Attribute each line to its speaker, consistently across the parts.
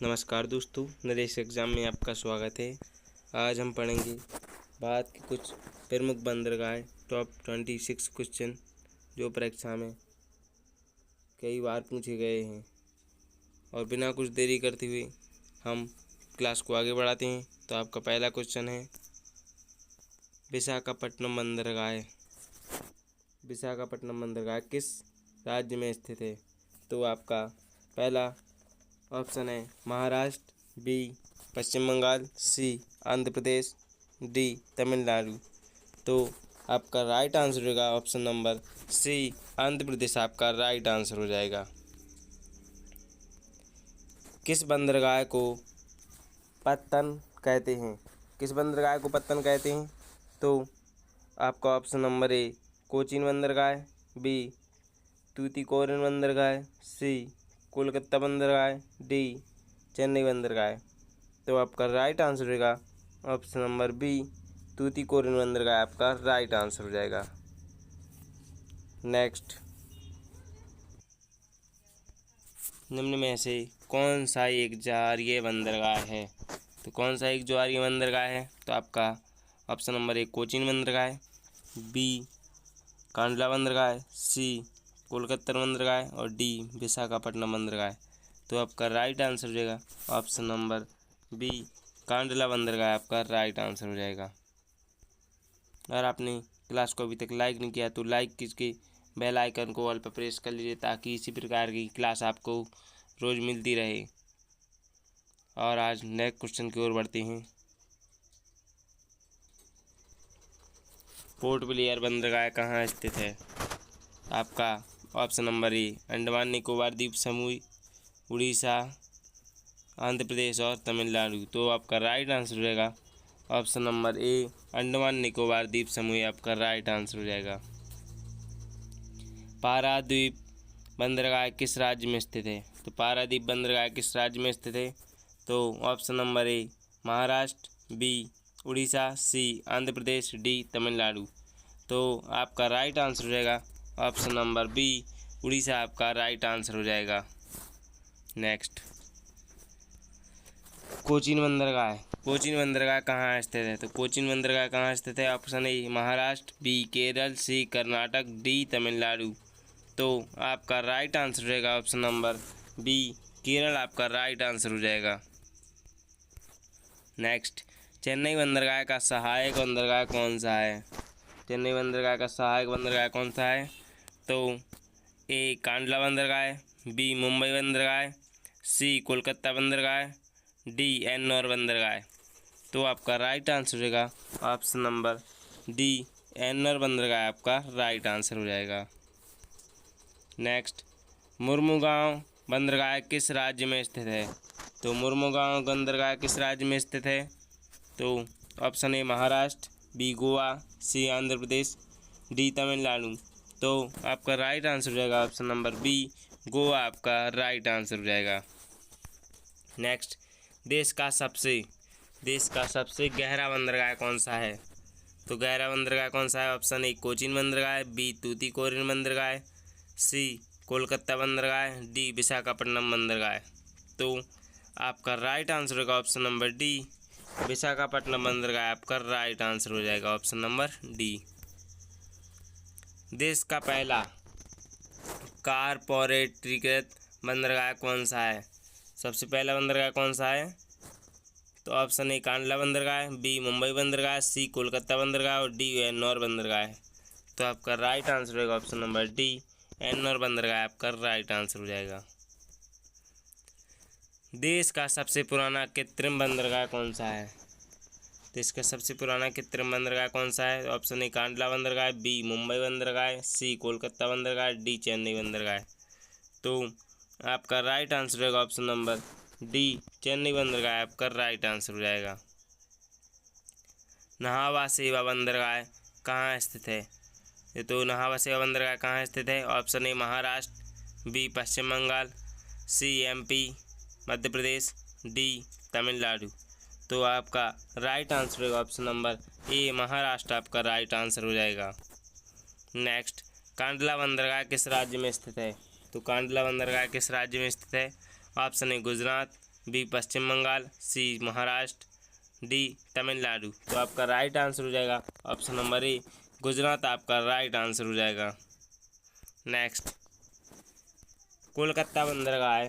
Speaker 1: नमस्कार दोस्तों, नरेश एग्ज़ाम में आपका स्वागत है। आज हम पढ़ेंगे भारत के कुछ प्रमुख बंदरगाह टॉप 26 क्वेश्चन जो परीक्षा में कई बार पूछे गए हैं। और बिना कुछ देरी करते हुए हम क्लास को आगे बढ़ाते हैं। तो आपका पहला क्वेश्चन है, विशाखापट्टनम बंदरगाह। विशाखापट्टनम बंदरगाह किस राज्य में स्थित है? तो आपका पहला ऑप्शन है महाराष्ट्र, बी पश्चिम बंगाल, सी आंध्र प्रदेश, डी तमिलनाडु। तो आपका राइट आंसर होगा ऑप्शन नंबर सी आंध्र प्रदेश, आपका राइट आंसर हो जाएगा। किस बंदरगाह को पत्तन कहते हैं? किस बंदरगाह को पत्तन कहते हैं? तो आपका ऑप्शन नंबर ए कोचीन बंदरगाह, बी तूतीकोरिन बंदरगाह, सी कोलकाता बंदरगाह, डी चेन्नई बंदरगाह। तो आपका राइट आंसर होगा ऑप्शन नंबर बी तूतीकोरिन बंदरगाह, आपका राइट आंसर हो जाएगा। नेक्स्ट, निम्न में से कौन सा एक ज्वारीय बंदरगाह है? तो कौन सा एक ज्वारीय बंदरगाह है? तो आपका ऑप्शन नंबर ए कोचीन बंदरगाह, बी कांडला बंदरगाह, सी कोलकाता बंदरगाह और डी विशाखापट्टनम बंदरगाह। तो आपका राइट आंसर हो जाएगा ऑप्शन नंबर बी कांडला बंदरगाह, आपका राइट आंसर हो जाएगा। अगर आपने क्लास को अभी तक लाइक नहीं किया तो लाइक कीजिए, बेल आइकन को ऑल पर प्रेस कर लीजिए ताकि इसी प्रकार की क्लास आपको रोज़ मिलती रहे। और आज नेक्स्ट क्वेश्चन की ओर बढ़ते हैं। पोर्ट ब्लेयर बंदरगाह कहाँ स्थित है? आपका ऑप्शन नंबर ए अंडमान निकोबार द्वीप समूह, उड़ीसा, आंध्र प्रदेश और तमिलनाडु। तो आपका राइट आंसर हो जाएगा ऑप्शन नंबर ए अंडमान निकोबार द्वीप समूह, आपका राइट आंसर हो जाएगा। पारादीप बंदरगाह किस राज्य में स्थित है? तो पारादीप बंदरगाह किस राज्य में स्थित है? तो option number A Maharashtra, B Orissa, C Andhra Pradesh, D Tamil Nadu. तो आपका राइट आंसर हो जाएगा ऑप्शन नंबर बी उड़ीसा, आपका राइट आंसर हो जाएगा। नेक्स्ट, कोचीन बंदरगाह। कोचीन बंदरगाह कहाँ स्थित है? तो कोचीन बंदरगाह कहाँ स्थित है? Option A Maharashtra, B Kerala, C Karnataka, D Tamil Nadu. तो आपका राइट आंसर रहेगा ऑप्शन नंबर बी केरल, आपका राइट आंसर हो जाएगा। नेक्स्ट, चेन्नई बंदरगाह का सहायक बंदरगाह कौन सा है? चेन्नई बंदरगाह का सहायक बंदरगाह कौन सा है? तो ए कांडला बंदरगाह, बी मुंबई बंदरगाह, सी कोलकाता बंदरगाह, डी एन्नौर बंदरगाह। तो आपका राइट आंसर रहेगा ऑप्शन नंबर डी एन्नौर बंदरगाह, आपका राइट आंसर हो जाएगा। नेक्स्ट, मुर्मुगांव बंदरगाह किस राज्य में स्थित है? तो मुर्मुगांव बंदरगाह किस राज्य में स्थित है? तो option A Maharashtra, B Goa, C Andhra Pradesh, D Tamil Nadu. तो आपका राइट आंसर हो जाएगा ऑप्शन नंबर बी गोवा, आपका राइट आंसर हो जाएगा। नेक्स्ट, देश का सबसे गहरा बंदरगाह कौन सा है? तो गहरा बंदरगाह कौन सा है? ऑप्शन ए कोचीन बंदरगाह, बी तूतीकोरिन बंदरगाह, सी कोलकाता बंदरगाह, डी विशाखापट्टनम बंदरगाह। तो आपका राइट आंसर होगा ऑप्शन नंबर डी विशाखापट्टनम बंदरगाह, आपका राइट आंसर हो जाएगा ऑप्शन नंबर डी। देश का पहला कारपोरेटीकृत बंदरगाह कौन सा है? सबसे पहला बंदरगाह कौन सा है? तो ऑप्शन ए कांडला बंदरगाह, बी मुंबई बंदरगाह, सी कोलकाता बंदरगाह और डी एन्नौर बंदरगाह। तो आपका राइट आंसर होगा ऑप्शन नंबर डी एन्नौर बंदरगाह, आपका राइट आंसर हो जाएगा। देश का सबसे पुराना कृत्रिम बंदरगाह कौन सा है? देश का सबसे पुराना कृत्रिम बंदरगाह कौन सा है? ऑप्शन ए कांडला बंदरगाह, बी मुंबई बंदरगाह, सी कोलकाता बंदरगाह, डी चेन्नई बंदरगाह। तो आपका राइट आंसर होगा ऑप्शन नंबर डी चेन्नई बंदरगाह, आपका राइट आंसर हो जाएगा। नहावा सेवा बंदरगाह कहाँ स्थित है? ये तो नहावा सेवा बंदरगाह कहाँ स्थित है? Option A Maharashtra, B Paschim Bengal, C MP Madhya Pradesh, D Tamil Nadu. तो आपका राइट आंसर होगा ऑप्शन नंबर ए महाराष्ट्र, आपका राइट आंसर हो जाएगा। नेक्स्ट, कांडला बंदरगाह किस राज्य में स्थित है? तो कांडला बंदरगाह किस राज्य में स्थित है? Option A Gujarat, B Paschim Bengal, C Maharashtra, D Tamil Nadu. तो आपका राइट आंसर हो जाएगा ऑप्शन नंबर ए गुजरात, आपका राइट आंसर हो जाएगा। नेक्स्ट, कोलकाता बंदरगाह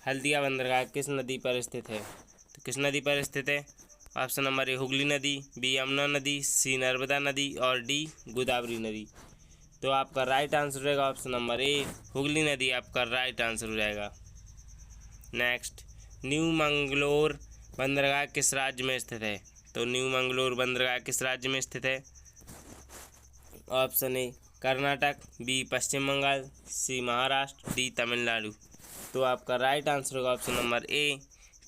Speaker 1: हल्दिया बंदरगाह किस नदी पर स्थित है? तो किस नदी पर स्थित है? ऑप्शन नंबर ए हुगली नदी, बी यमुना नदी, सी नर्मदा नदी और डी गोदावरी नदी। तो आपका राइट आंसर रहेगा ऑप्शन नंबर ए हुगली नदी, आपका राइट आंसर हो जाएगा। नेक्स्ट, न्यू मंगलोर बंदरगाह किस राज्य में स्थित है? तो न्यू मंगलोर बंदरगाह किस राज्य में स्थित है? Option A Karnataka, B Paschim Bengal, C Maharashtra, D Tamil Nadu. तो आपका राइट आंसर होगा ऑप्शन नंबर ए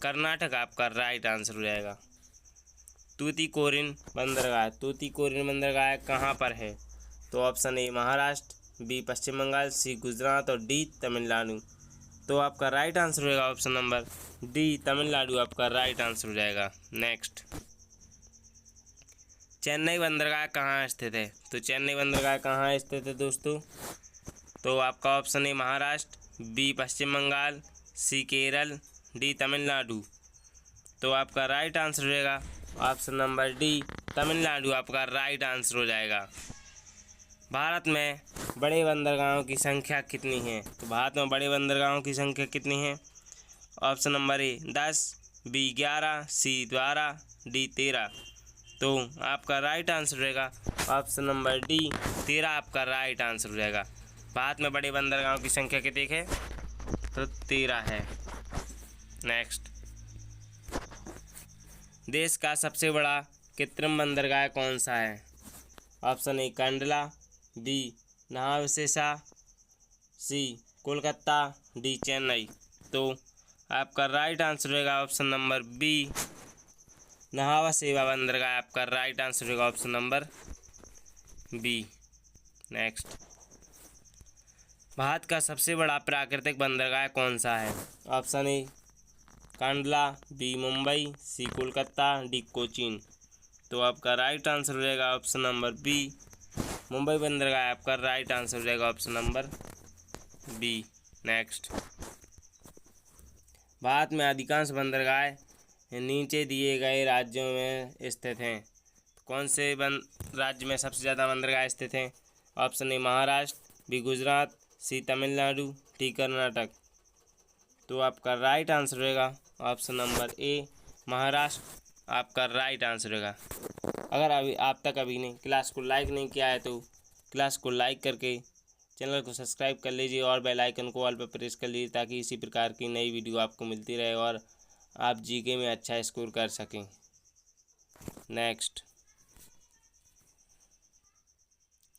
Speaker 1: कर्नाटक, आपका राइट आंसर हो जाएगा। तूतीकोरिन बंदरगाह कहाँ पर है? तो option A Maharashtra, B Paschim Bengal, सी गुजरात और डी तमिलनाडु। तो आपका राइट आंसर होगा ऑप्शन नंबर डी तमिलनाडु, आपका राइट आंसर हो जाएगा। नेक्स्ट, चेन्नई बंदरगाह कहाँ स्थित है? तो चेन्नई बंदरगाह कहाँ स्थित है दोस्तों? तो आपका option A Maharashtra, B Paschim Bengal, C Kerala, D Tamil Nadu. तो आपका राइट आंसर रहेगा ऑप्शन नंबर डी तमिलनाडु, आपका राइट आंसर हो जाएगा। भारत में बड़े बंदरगाहों की संख्या कितनी है? तो भारत में बड़े बंदरगाहों की संख्या कितनी है? Option number A 10, B 11, C 12, D 13। तो आपका राइट आंसर रहेगा ऑप्शन नंबर डी 13, आपका राइट आंसर हो जाएगा। भारत में बड़े बंदरगाहों की संख्या कितनी है? तो 13 है। नेक्स्ट, देश का सबसे बड़ा कृत्रिम बंदरगाह कौन सा है? Option a Kandla, b Nhava Sheva, c Kolkata, d Chennai. तो आपका राइट आंसर रहेगा ऑप्शन नंबर बी नहावशेषा बंदरगाह, आपका राइट आंसर रहेगा ऑप्शन नंबर बी। नेक्स्ट, भारत का सबसे बड़ा प्राकृतिक बंदरगाह कौन सा है? Option a Kandla, b Mumbai, c Kolkata, d Cochin. तो आपका राइट आंसर हो जाएगा ऑप्शन नंबर बी मुंबई बंदरगाह, आपका राइट आंसर हो जाएगा option number B. Next, Bharat में अधिकांश बंदरगाह नीचे दिए गए राज्यों में स्थित हैं। कौन से राज्य में सबसे ज़्यादा बंदरगाह स्थित हैं? Option A Maharashtra, B Gujarat, C Tamil Nadu, D Karnataka. तो आपका राइट आंसर रहेगा ऑप्शन नंबर ए महाराष्ट्र, आपका राइट आंसर रहेगा। अगर अभी आप तक अभी ने क्लास को लाइक नहीं किया है तो क्लास को लाइक करके चैनल को सब्सक्राइब कर लीजिए और बेल आइकन को ऑल पर प्रेस कर लीजिए ताकि इसी प्रकार की नई वीडियो आपको मिलती रहे और आप जीके में अच्छा स्कोर कर सकें। नेक्स्ट,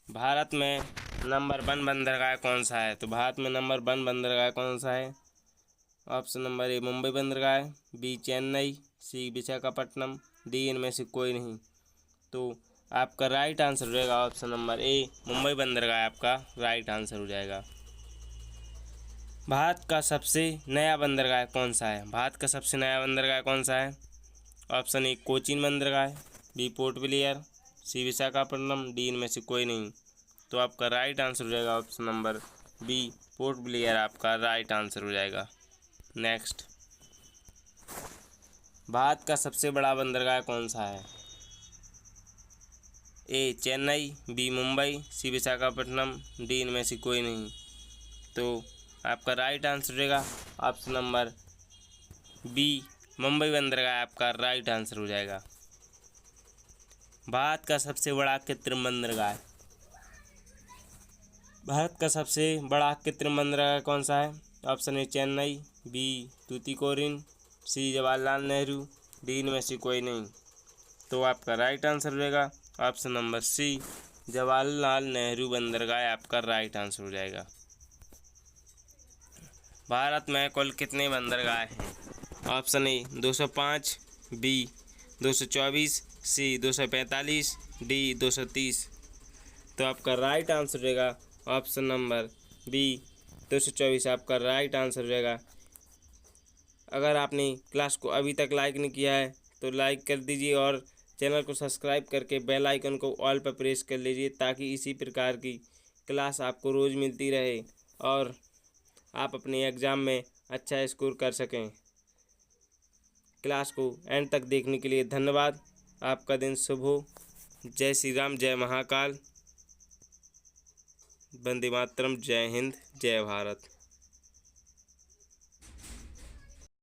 Speaker 1: भारत में नंबर 1 बंदरगाह कौन सा है? तो भारत में नंबर 1 बंदरगाह कौन सा है? ऑप्शन नंबर ए मुंबई बंदरगाह, बी चेन्नई, सी विशाखापट्टनम, डी इनमें से कोई नहीं। तो आपका राइट आंसर रहेगा ऑप्शन नंबर ए मुंबई बंदरगाह, आपका राइट आंसर हो जाएगा। भारत का सबसे नया बंदरगाह कौन सा है? भारत का सबसे नया बंदरगाह कौन सा है? ऑप्शन ए कोचीन बंदरगाह, बी पोर्ट ब्लेयर, सी विशाखापट्टनम, डी इनमें से कोई नहीं। तो आपका राइट आंसर हो जाएगा option number B Port Blair, आपका राइट आंसर हो जाएगा। नेक्स्ट, भारत का सबसे बड़ा बंदरगाह कौन सा है? ए चेन्नई, बी मुंबई, सी विशाखापट्टनम, डी इनमें से कोई नहीं। तो आपका राइट आंसर रहेगा ऑप्शन नंबर बी मुंबई बंदरगाह, आपका राइट आंसर हो जाएगा। भारत का सबसे बड़ा कृत्रिम बंदरगाह, भारत का सबसे बड़ा कृत्रिम बंदरगाह कौन सा है? Option A Chennai, B Tuticorin, C Jawaharlal Nehru, D इनमें से कोई नहीं। तो आपका राइट आंसर रहेगा option number C Jawaharlal Nehru बंदरगाह, आपका राइट आंसर हो जाएगा। भारत में कुल कितने बंदरगाह हैं? Option A 205, B 224, C 245, D 230। तो आपका राइट आंसर रहेगा ऑप्शन नंबर बी 224, आपका राइट आंसर रहेगा। अगर आपने क्लास को अभी तक लाइक नहीं किया है तो लाइक कर दीजिए और चैनल को सब्सक्राइब करके बेल आइकन को ऑल पर प्रेस कर लीजिए ताकि इसी प्रकार की क्लास आपको रोज़ मिलती रहे और आप अपने एग्ज़ाम में अच्छा स्कोर कर सकें। क्लास को एंड तक देखने के लिए धन्यवाद। आपका दिन शुभ हो। जय श्री राम, जय महाकाल, वंदे मातरम, जय हिंद, जय भारत।